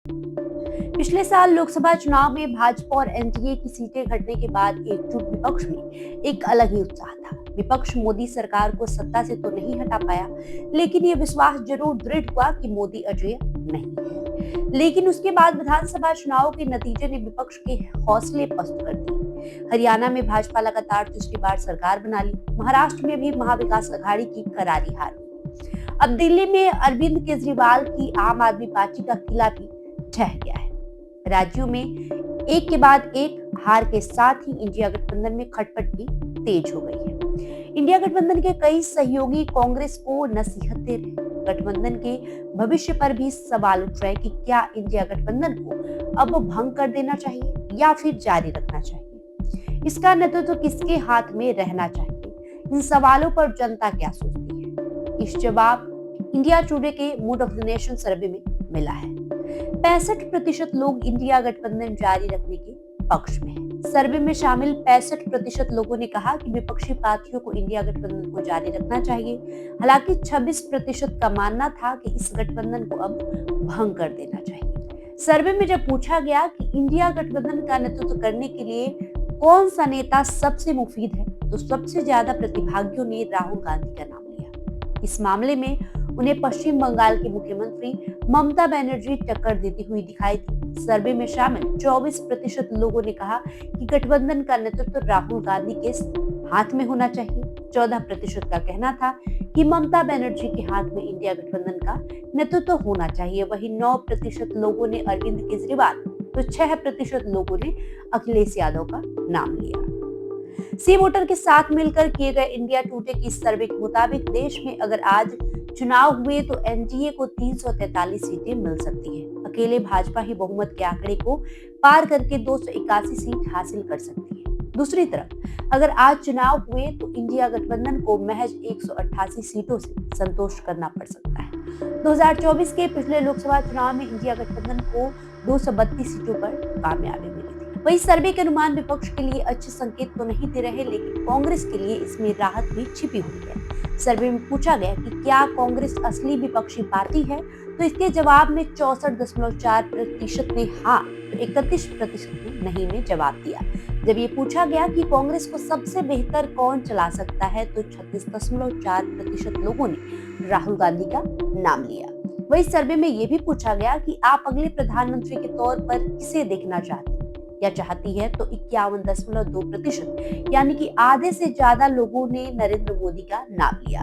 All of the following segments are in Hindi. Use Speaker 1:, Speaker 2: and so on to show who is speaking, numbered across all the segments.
Speaker 1: पिछले साल लोकसभा चुनाव में भाजपा और एनडीए की सीटें घटने के बाद एकजुट विपक्ष में एक अलग ही उत्साह था। विपक्ष मोदी सरकार को सत्ता से तो नहीं हटा पाया, लेकिन ये विश्वास जरूर दृढ़ हुआ कि मोदी अजेय नहीं है। लेकिन उसके बाद विधानसभा चुनाव के नतीजे ने विपक्ष के हौसले पस्त कर दिए। हरियाणा में भाजपा लगातार तीसरी बार सरकार बना ली। महाराष्ट्र में भी महाविकास अघाड़ी की करारी हार हुई। अब दिल्ली में अरविंद केजरीवाल की आम आदमी पार्टी का किला भी ढह गया है। राज्यों में एक के बाद एक हार के साथ ही इंडिया गठबंधन में खटपट भी तेज हो गई है। इंडिया गठबंधन के कई सहयोगी कांग्रेस को नसीहत दे रहे हैं। गठबंधन के भविष्य पर भी सवाल उठ रहे हैं कि क्या इंडिया गठबंधन को अब भंग कर देना चाहिए या फिर जारी रखना चाहिए। इसका नेतृत्व किसके हाथ में रहना चाहिए, इन सवालों पर जनता क्या सोचती है, इस जवाब इंडिया टुडे के मूड ऑफ द नेशन सर्वे में मिला है। 65% लोग इंडिया गठबंधन जारी रखने के पक्ष में हैं। सर्वे में शामिल 65% लोगों ने कहा कि विपक्षी पार्टियों को इंडिया गठबंधन को जारी रखना चाहिए। हालांकि 26% का मानना था कि इस गठबंधन को अब भंग कर देना चाहिए। सर्वे में जब पूछा गया कि इंडिया गठबंधन का नेतृत्व करने के लिए कौन सा नेता सबसे मुफीद है, तो सबसे ज्यादा प्रतिभागियों ने राहुल गांधी का नाम लिया। इस मामले में उन्हें पश्चिम बंगाल के मुख्यमंत्री ममता बनर्जी टक्कर देती हुई दिखाई दी। सर्वे में शामिल 24% लोगों ने कहा कि गठबंधन का नेतृत्व राहुल गांधी के हाथ में होना चाहिए। 14% का कहना था कि ममता बनर्जी के हाथ में इंडिया गठबंधन का नेतृत्व होना चाहिए। वहीं 9% लोगों ने अरविंद केजरीवाल, तो 6% लोगों ने अखिलेश यादव का नाम लिया। सी वोटर के साथ मिलकर किए गए इंडिया टुडे की सर्वे के मुताबिक देश में अगर आज चुनाव हुए तो एनडीए को 343 सीटें मिल सकती हैं। अकेले भाजपा ही बहुमत के आंकड़े को पार करके 281 सीट हासिल कर सकती है। दूसरी तरफ अगर आज चुनाव हुए तो इंडिया गठबंधन को महज 188 सीटों से संतोष करना पड़ सकता है। 2024 के पिछले लोकसभा चुनाव में इंडिया गठबंधन को 232 सीटों पर कामयाबी मिली थी। वही सर्वे के अनुमान विपक्ष के लिए अच्छे संकेत तो नहीं दे रहे, लेकिन कांग्रेस के लिए इसमें राहत भी छिपी हुई है। सर्वे में पूछा गया कि क्या कांग्रेस असली विपक्षी पार्टी है, तो इसके जवाब में 64.4% ने हाँ, तो 31% ने नहीं में जवाब दिया। जब ये पूछा गया कि कांग्रेस को सबसे बेहतर कौन चला सकता है, तो 36.4% लोगों ने राहुल गांधी का नाम लिया। वही सर्वे में ये भी पूछा गया कि आप अगले प्रधानमंत्री के तौर पर किसे देखना चाहते हैं या चाहती है, तो 51.2% यानी कि आधे से ज्यादा लोगों ने नरेंद्र मोदी का नाम लिया।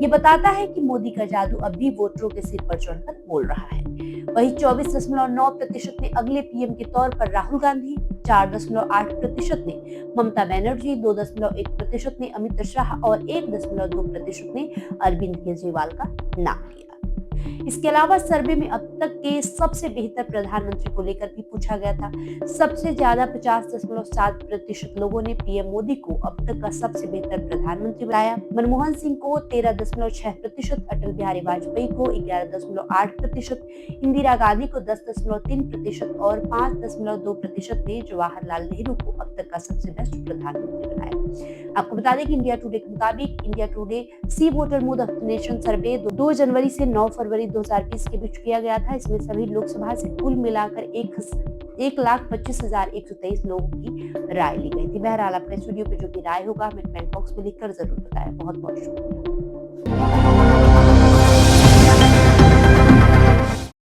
Speaker 1: ये बताता है कि मोदी का जादू अब भी वोटरों के सिर पर चढ़कर बोल रहा है। वही 24.9% ने अगले पीएम के तौर पर राहुल गांधी, 4.8% ने ममता बनर्जी, 2.1% ने अमित शाह और 1.2% ने अरविंद केजरीवाल का नाम लिया। इसके अलावा सर्वे में अब तक के सबसे बेहतर प्रधानमंत्री को लेकर भी पूछा गया था। सबसे ज्यादा 50.7% लोगों ने पीएम मोदी को अब तक का सबसे बेहतर प्रधानमंत्री बताया। मनमोहन सिंह को 13.6%, अटल बिहारी वाजपेयी को 11.8%, इंदिरा गांधी को 10.3% और 5.2% ने जवाहरलाल नेहरू को अब तक का सबसे बेस्ट प्रधानमंत्री बनाया। आपको बता दें कि इंडिया टुडे के मुताबिक India Today C voter mood of the nation survey 2 जनवरी से 9 फरवरी 2020 के बीच किया गया था। इसमें सभी लोकसभा से कुल मिलाकर 1,25,123 लोगों की राय ली गई थी। बहरहाल आपका इस वीडियो पे जो भी राय होगा हमें कमेंट बॉक्स में लिखकर जरूर बताएं। बहुत बहुत शुक्रिया।